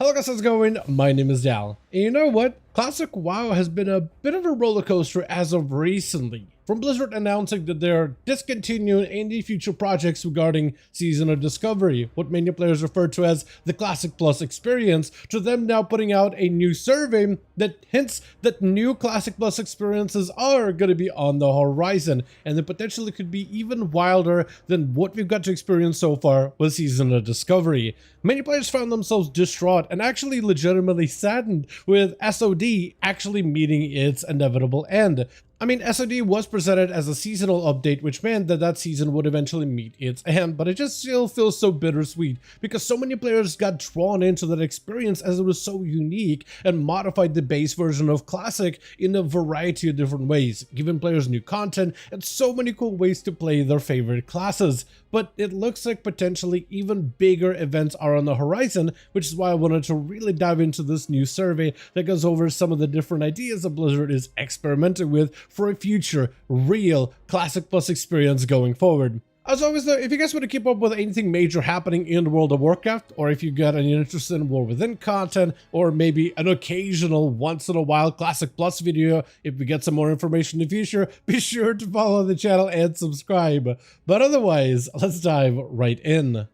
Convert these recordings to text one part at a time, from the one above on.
Hello guys, how's it going? My name is Dal. And you know what? Classic WoW has been a bit of a roller coaster as of recently. From Blizzard announcing that they're discontinuing any future projects regarding Season of Discovery, what many players refer to as the Classic Plus experience, to them now putting out a new survey that hints that new Classic Plus experiences are going to be on the horizon, and they potentially could be even wilder than what we've got to experience so far with Season of Discovery. Many players found themselves distraught and actually legitimately saddened with SOD actually meeting its inevitable end. I mean, SOD was presented as a seasonal update, which meant that that season would eventually meet its end, but it just still feels so bittersweet because so many players got drawn into that experience as it was so unique and modified the base version of Classic in a variety of different ways, giving players new content and so many cool ways to play their favorite classes. But it looks like potentially even bigger events are on the horizon, which is why I wanted to really dive into this new survey that goes over some of the different ideas that Blizzard is experimenting with for a future real Classic Plus experience going forward. As always though, if you guys want to keep up with anything major happening in the world of Warcraft, or if you got any interest in War Within content, or maybe an occasional once-in-a-while Classic Plus video, if we get some more information in the future, be sure to follow the channel and subscribe. But otherwise, let's dive right in.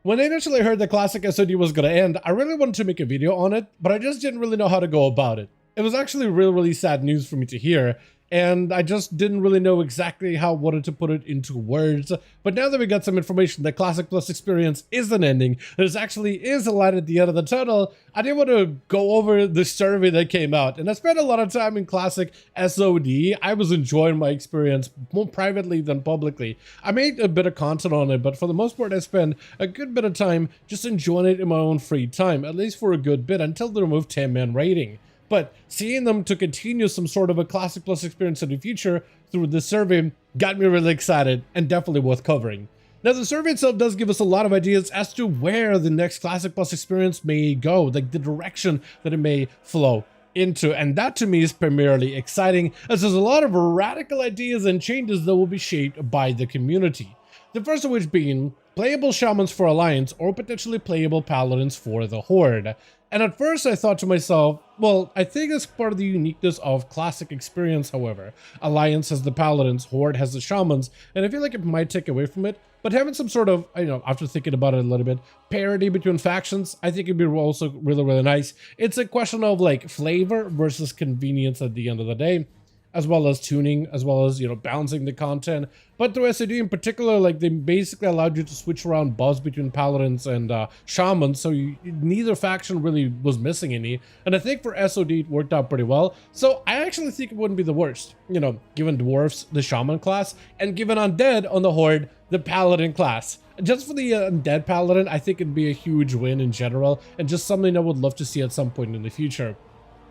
When I initially heard that Classic SOD was going to end, I really wanted to make a video on it, but I just didn't really know how to go about it. It was actually really sad news for me to hear, and I just didn't really know exactly how I wanted to put it into words. But now that we got some information that Classic Plus experience isn't ending, there's actually is a light at the end of the tunnel, I did want to go over the survey that came out. And I spent a lot of time in Classic SOD. I was enjoying my experience more privately than publicly. I made a bit of content on it, but for the most part, I spent a good bit of time just enjoying it in my own free time, at least for a good bit, until they removed 10-man rating. But seeing them to continue some sort of a Classic Plus experience in the future through this survey got me really excited and definitely worth covering. Now, the survey itself does give us a lot of ideas as to where the next Classic Plus experience may go, like the direction that it may flow into, and that to me is primarily exciting, as there's a lot of radical ideas and changes that will be shaped by the community. The first of which being playable shamans for Alliance or potentially playable paladins for the Horde. And at first I thought to myself, well, I think that's part of the uniqueness of Classic experience, however. Alliance has the paladins, Horde has the shamans, and I feel like it might take away from it, but having some sort of, after thinking about it a little bit, parity between factions, I think it'd be also really nice. It's a question of like flavor versus convenience at the end of the day, as well as tuning, as well as, balancing the content. But through SOD in particular, like, they basically allowed you to switch around buffs between paladins and shamans, so neither faction really was missing any. And I think for SOD it worked out pretty well, so I actually think it wouldn't be the worst. Given dwarves the shaman class, and given undead on the Horde the paladin class. Just for the undead paladin, I think it'd be a huge win in general, and just something I would love to see at some point in the future.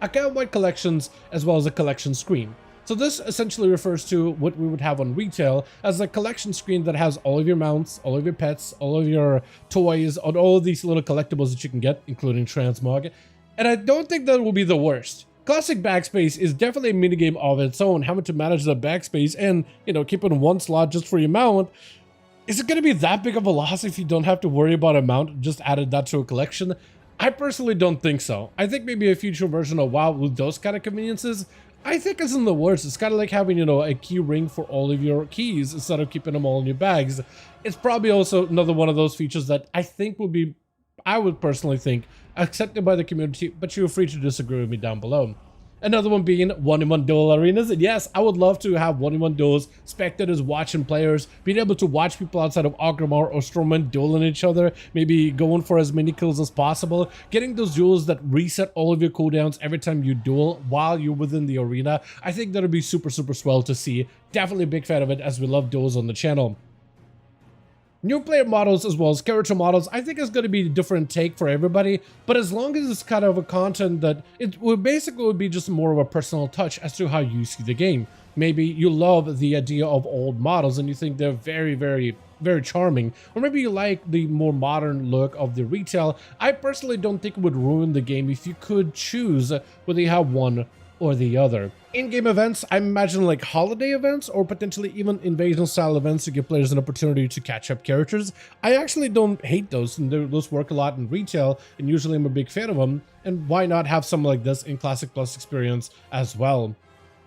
Account-wide collections, as well as a collection screen. So this essentially refers to what we would have on retail as a collection screen that has all of your mounts, all of your pets, all of your toys, and all of these little collectibles that you can get, including transmog. And I don't think that will be the worst. Classic backspace is definitely a minigame of its own, having to manage the backspace and, keeping one slot just for your mount. Is it going to be that big of a loss if you don't have to worry about a mount, just added that to a collection? I personally don't think so. I think maybe a future version of WoW with those kind of conveniences, I think isn't the worst. It's kind of like having, a key ring for all of your keys instead of keeping them all in your bags. It's probably also another one of those features that I think would be, I would personally think, accepted by the community, but you're free to disagree with me down below. Another one being 1-in-1 duel arenas, and yes, I would love to have 1-in-1 duels, spectators watching players, being able to watch people outside of Orgrimmar or Stormwind dueling each other, maybe going for as many kills as possible, getting those duels that reset all of your cooldowns every time you duel while you're within the arena. I think that would be super swell to see. Definitely a big fan of it, as we love duels on the channel. New player models as well as character models, I think is going to be a different take for everybody, but as long as it's kind of a content that it would basically be just more of a personal touch as to how you see the game. Maybe you love the idea of old models and you think they're very charming, or maybe you like the more modern look of the retail. I personally don't think it would ruin the game if you could choose whether you have one or the other. In-game events, I imagine like holiday events or potentially even invasion-style events to give players an opportunity to catch up characters. I actually don't hate those, and those work a lot in retail, and usually I'm a big fan of them, and why not have something like this in Classic Plus experience as well?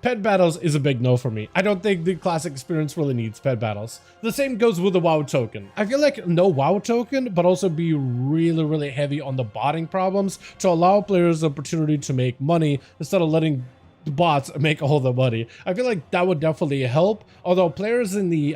Pet battles is a big no for me. I don't think the Classic experience really needs pet battles. The same goes with the WoW token. I feel like no WoW token, but also be really heavy on the botting problems to allow players the opportunity to make money instead of letting the bots make all the money. I feel like that would definitely help, although players in the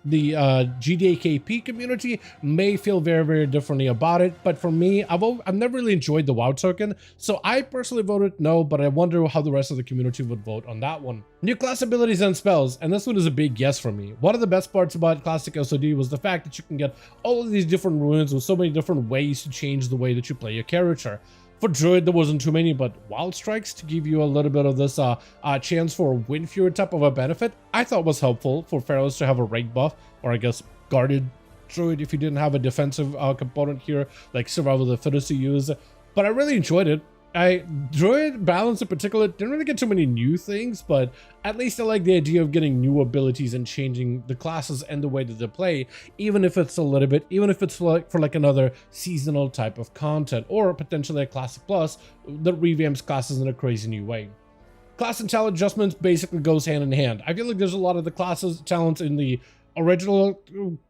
GDAKP community may feel very differently about it. But for me, I've never really enjoyed the WoW token, so I personally voted no, but I wonder how the rest of the community would vote on that one. New class abilities and spells, and this one is a big yes for me. One of the best parts about Classic SOD was the fact that you can get all of these different runes with so many different ways to change the way that you play your character. For Druid, there wasn't too many, but Wild Strikes to give you a little bit of this chance for Wind Fury type of a benefit, I thought was helpful for Pharaohs to have a rank buff, or I guess guarded Druid if you didn't have a defensive component here, like Survival of the Fittest to use. But I really enjoyed it. Druid balance in particular didn't really get too many new things, but at least I like the idea of getting new abilities and changing the classes and the way that they play, even if it's a little bit, even if it's for like another seasonal type of content, or potentially a Classic Plus that revamps classes in a crazy new way. Class and talent adjustments basically goes hand in hand. I feel like there's a lot of the classes talents in the original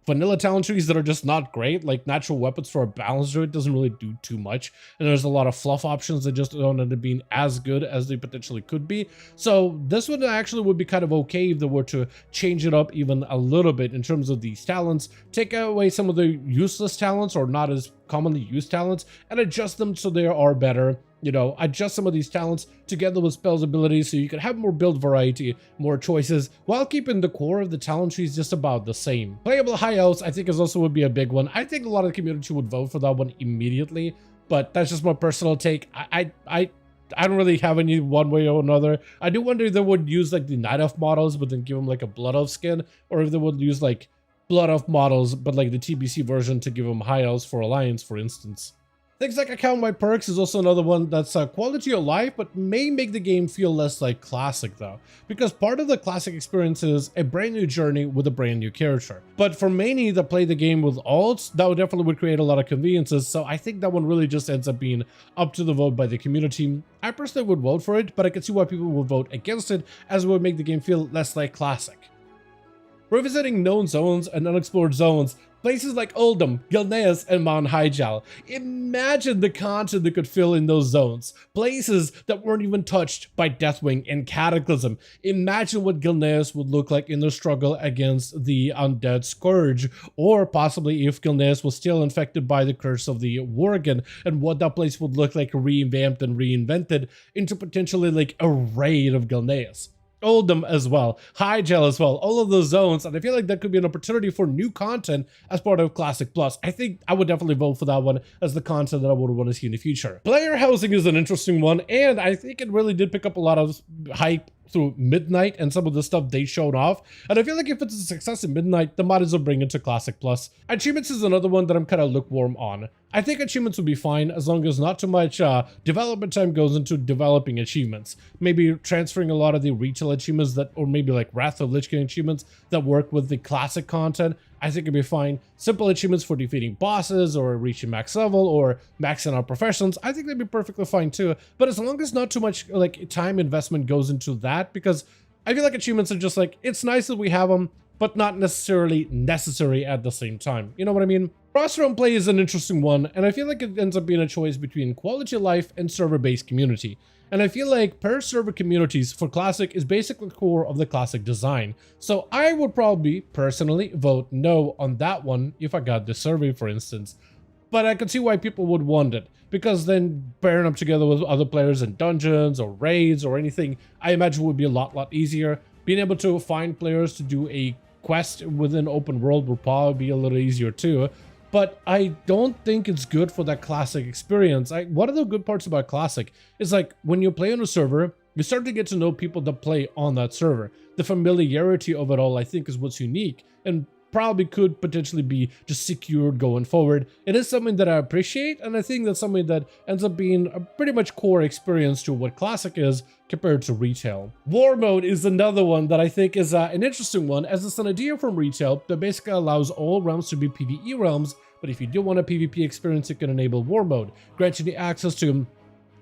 vanilla talent trees that are just not great. Like natural weapons for a balanced druid doesn't really do too much, and there's a lot of fluff options that just don't end up being as good as they potentially could be. So this one actually would be kind of okay if they were to change it up even a little bit in terms of these talents, take away some of the useless talents or not as commonly used talents, and adjust them so they are better. You know, adjust some of these talents together with spells abilities so you can have more build variety, more choices, while keeping the core of the talent trees just about the same. Playable high elves, I think, would be a big one. I think a lot of the community would vote for that one immediately, but that's just my personal take. I don't really have any one way or another. I do wonder if they would use like the Night Elf models, but then give them like a Blood Elf skin, or if they would use like Blood Elf models, but like the TBC version to give them high elves for Alliance, for instance. Things like account wide perks is also another one that's quality of life, but may make the game feel less like Classic though, because part of the Classic experience is a brand new journey with a brand new character. But for many that play the game with alts, that would create a lot of conveniences, so I think that one really just ends up being up to the vote by the community. I personally would vote for it, but I can see why people would vote against it, as it would make the game feel less like Classic. Revisiting known zones and unexplored zones, places like Uldum, Gilneas, and Mount Hyjal. Imagine the content that could fill in those zones. Places that weren't even touched by Deathwing and Cataclysm. Imagine what Gilneas would look like in their struggle against the Undead Scourge, or possibly if Gilneas was still infected by the curse of the Worgen, and what that place would look like revamped and reinvented into potentially like a raid of Gilneas. Uldum as well, Hyjal as well, all of those zones, and I feel like that could be an opportunity for new content as part of Classic Plus. I think I would definitely vote for that one as the content that I would want to see in the future. Player housing is an interesting one, and I think it really did pick up a lot of hype through Midnight and some of the stuff they showed off, and I feel like if it's a success in Midnight, they might as well bring it to Classic Plus. Achievements is another one that I'm kind of lukewarm on. I think achievements would be fine as long as not too much development time goes into developing achievements. Maybe transferring a lot of the retail achievements that, or maybe like Wrath of Lich King achievements that work with the classic content, I think it'd be fine. Simple achievements for defeating bosses or reaching max level or maxing out professions, I think they'd be perfectly fine too. But as long as not too much like time investment goes into that, because I feel like achievements are just like, it's nice that we have them, but not necessarily necessary at the same time. You know what I mean? Cross-roam play is an interesting one, and I feel like it ends up being a choice between quality of life and server-based community. And I feel like per-server communities for Classic is basically the core of the Classic design. So I would probably, personally, vote no on that one if I got the survey, for instance. But I could see why people would want it, because then pairing up together with other players in dungeons or raids or anything, I imagine would be a lot easier. Being able to find players to do a quest within open world would probably be a little easier too. But I don't think it's good for that Classic experience. One of the good parts about Classic is like when you play on a server, you start to get to know people that play on that server. The familiarity of it all, I think, is what's unique. And probably could potentially be just secured going forward. It is something that I appreciate, and I think that's something that ends up being a pretty much core experience to what Classic is compared to Retail. War Mode is another one that I think is an interesting one, as it's an idea from Retail that basically allows all realms to be PvE realms, but if you do want a PvP experience, you can enable War Mode, granting you access to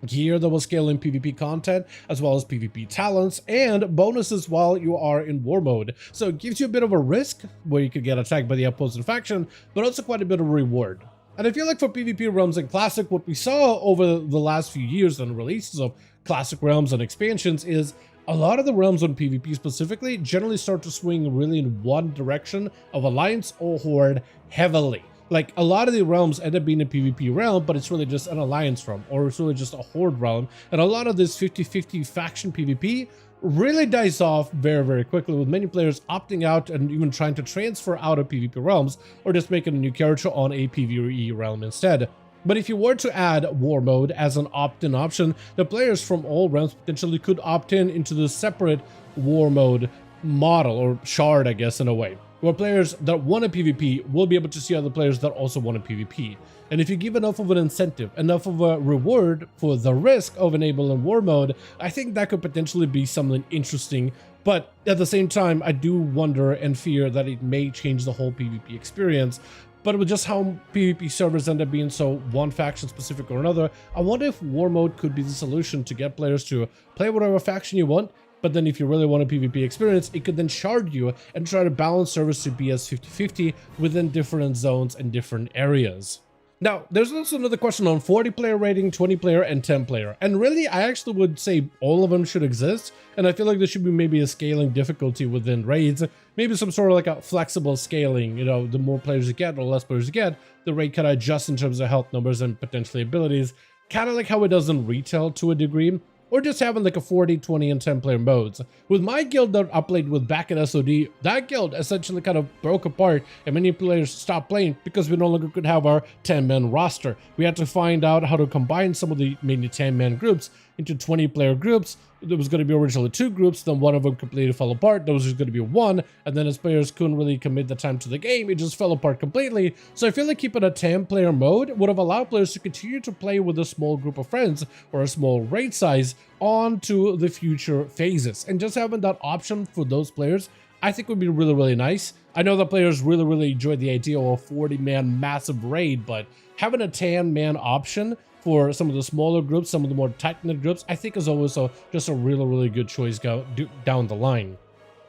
gear that will scale in PvP content, as well as PvP talents and bonuses while you are in War Mode. So it gives you a bit of a risk where you could get attacked by the opposing faction, but also quite a bit of reward. And I feel like for PvP realms in Classic, what we saw over the last few years and releases of Classic realms and expansions is a lot of the realms on PvP specifically generally start to swing really in one direction of Alliance or Horde heavily. Like, a lot of the realms end up being a PvP realm, but it's really just an Alliance realm, or it's really just a Horde realm. And a lot of this 50-50 faction PvP really dies off very, very quickly, with many players opting out and even trying to transfer out of PvP realms, or just making a new character on a PvE realm instead. But if you were to add War Mode as an opt-in option, the players from all realms potentially could opt in into the separate War Mode model, or shard, I guess, in a way, where players that want a PvP will be able to see other players that also want a PvP. And if you give enough of an incentive, enough of a reward for the risk of enabling War Mode, I think that could potentially be something interesting. But at the same time, I do wonder and fear that it may change the whole PvP experience. But with just how PvP servers end up being so one faction specific or another, I wonder if War Mode could be the solution to get players to play whatever faction you want. But then if you really want a PvP experience, it could then shard you and try to balance servers to be as 50-50 within different zones and different areas. Now, there's also another question on 40-player rating, 20-player, and 10-player. And really, I actually would say all of them should exist. And I feel like there should be maybe a scaling difficulty within raids. Maybe some sort of like a flexible scaling, you know, the more players you get or less players you get, the rate can adjust in terms of health numbers and potentially abilities. Kind of like how it does in Retail to a degree. Or just having like a 40, 20, and 10-player modes. With my guild that I played with back at SOD, that guild essentially kind of broke apart and many players stopped playing because we no longer could have our 10-man roster. We had to find out how to combine some of the mainly 10-man groups into 20-player groups. There was going to be originally 2 groups, then one of them completely fell apart. There was just going to be 1, and then as players couldn't really commit the time to the game, it just fell apart completely. So I feel like keeping a 10-player mode would have allowed players to continue to play with a small group of friends or a small raid size on to the future phases. And just having that option for those players, I think would be really, really nice. I know that players really, really enjoy the idea of a 40-man massive raid, but having a 10-man option for some of the smaller groups, some of the more tight-knit groups, I think is always just a really, really good choice down the line.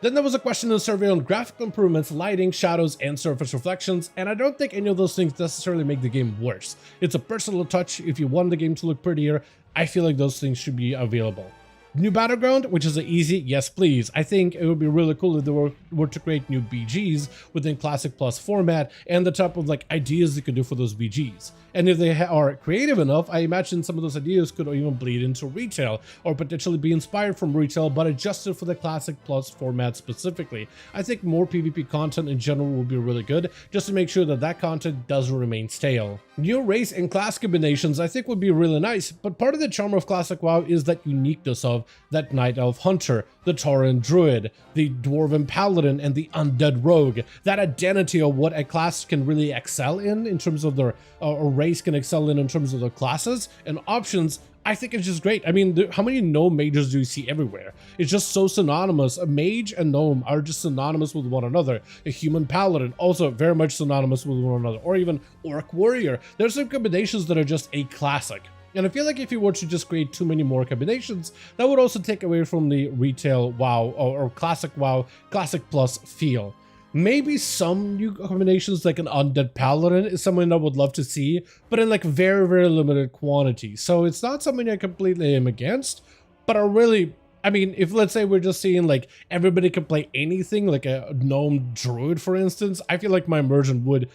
Then there was a question in the survey on graphical improvements, lighting, shadows, and surface reflections, and I don't think any of those things necessarily make the game worse. It's a personal touch. If you want the game to look prettier, I feel like those things should be available. New Battleground, which is an easy yes please. I think it would be really cool if they were to create new BGs within Classic Plus format and the type of like ideas they could do for those BGs. And if they are creative enough, I imagine some of those ideas could even bleed into Retail or potentially be inspired from Retail but adjusted for the Classic Plus format specifically. I think more PvP content in general will be really good, just to make sure that that content doesn't remain stale. New race and class combinations I think would be really nice, but part of the charm of Classic WoW is that uniqueness of that Night Elf Hunter, the Tauren Druid, the Dwarven Paladin, and the Undead Rogue. That identity of what a class can really excel in terms of their, or race can excel in terms of their classes and options, I think it's just great. I mean, how many gnome mages do you see everywhere? It's just so synonymous. A mage and gnome are just synonymous with one another. A human paladin, also very much synonymous with one another. Or even orc warrior. There's some combinations that are just a classic. And I feel like if you were to just create too many more combinations, that would also take away from the Retail WoW or Classic WoW, Classic Plus feel. Maybe some new combinations like an Undead Paladin is something I would love to see, but in like very, very limited quantity. So it's not something I completely am against, but I mean, if let's say we're just seeing like everybody can play anything, like a gnome druid, for instance, I feel like my immersion would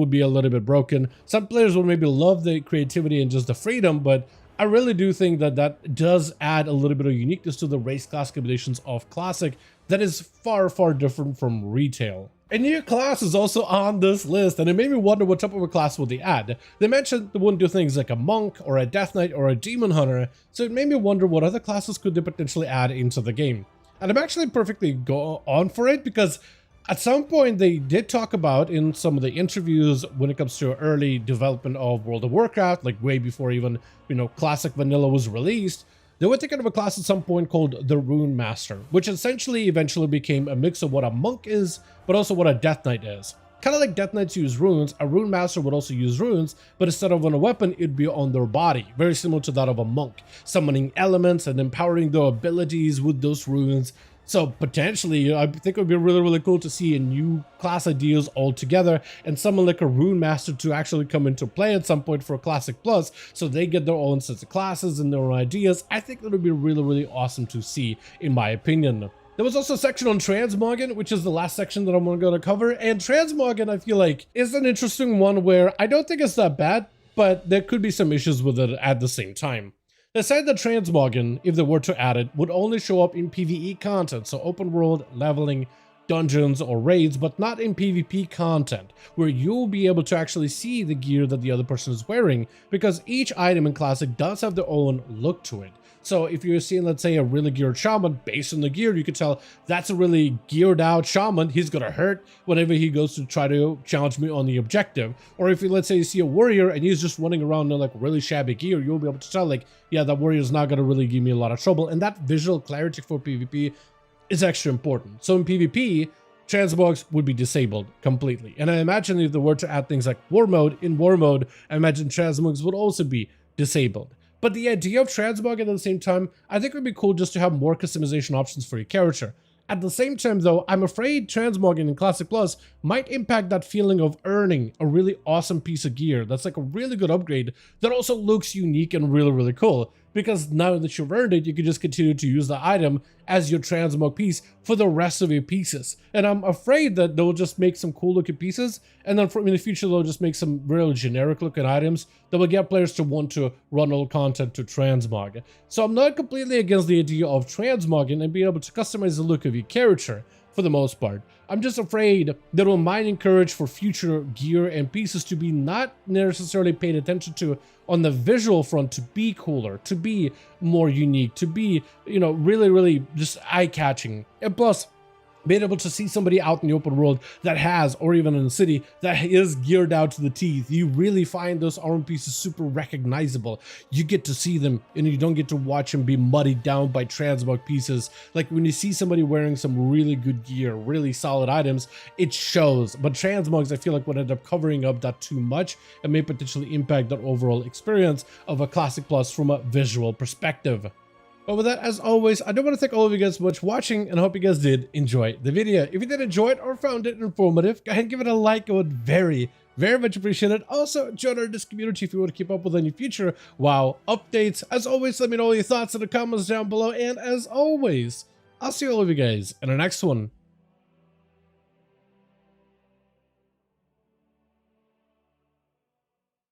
be a little bit broken. Some players will maybe love the creativity and just the freedom, but I really do think that that does add a little bit of uniqueness to the race class combinations of Classic that is far, far different from Retail. A new class is also on this list, and it made me wonder what type of a class would they add. They mentioned they wouldn't do things like a monk or a death knight or a demon hunter, so it made me wonder what other classes could they potentially add into the game. And I'm actually perfectly on for it because At some point, they did talk about in some of the interviews when it comes to early development of World of Warcraft, like way before even, classic vanilla was released, they were thinking of a class at some point called the Rune Master, which essentially eventually became a mix of what a monk is, but also what a Death Knight is. Kind of like Death Knights use runes, a Rune Master would also use runes, but instead of on a weapon, it'd be on their body, very similar to that of a monk, summoning elements and empowering their abilities with those runes. So potentially, I think it would be really, really cool to see a new class ideas all together and someone like a Rune Master to actually come into play at some point for Classic Plus, so they get their own sets of classes and their own ideas. I think that would be really, really awesome to see, in my opinion. There was also a section on transmogging, which is the last section that I'm going to cover. And transmogging, I feel like, is an interesting one where I don't think it's that bad, but there could be some issues with it at the same time. They said that transmogging, if they were to add it, would only show up in PvE content, so open world, leveling, dungeons, or raids, but not in PvP content, where you'll be able to actually see the gear that the other person is wearing, because each item in Classic does have their own look to it. So if you're seeing, let's say, a really geared shaman, based on the gear, you could tell that's a really geared out shaman. He's gonna hurt whenever he goes to try to challenge me on the objective. Or if you, let's say, you see a warrior and he's just running around in like really shabby gear, you'll be able to tell, like, yeah, that warrior's not gonna really give me a lot of trouble. And that visual clarity for PvP is extra important. So in PvP, transmogs would be disabled completely. And I imagine if they were to add things like war mode, in war mode, I imagine transmogs would also be disabled. But the idea of transmogging at the same time, I think it would be cool just to have more customization options for your character. At the same time though, I'm afraid transmogging in Classic Plus might impact that feeling of earning a really awesome piece of gear that's like a really good upgrade that also looks unique and really, really cool. Because now that you've earned it, you can just continue to use the item as your transmog piece for the rest of your pieces. And I'm afraid that they'll just make some cool looking pieces, and then in the future they'll just make some real generic looking items that will get players to want to run all content to transmog. So I'm not completely against the idea of transmogging and being able to customize the look of your character for the most part. I'm just afraid that it might encourage for future gear and pieces to be not necessarily paid attention to on the visual front, to be cooler, to be more unique, to be, really, really just eye-catching. And plus, being able to see somebody out in the open world that has, or even in the city, that is geared out to the teeth, you really find those armor pieces super recognizable. You get to see them, and you don't get to watch them be muddied down by transmog pieces. Like when you see somebody wearing some really good gear, really solid items, it shows. But transmogs, I feel like, would end up covering up that too much and may potentially impact the overall experience of a Classic Plus from a visual perspective. But with that, as always, I do want to thank all of you guys so much for watching, and I hope you guys did enjoy the video. If you did enjoy it or found it informative, go ahead and give it a like. I would very, very much appreciate it. Also, join our Discord community if you want to keep up with any future WoW updates. As always, let me know all your thoughts in the comments down below, and as always, I'll see all of you guys in the next one.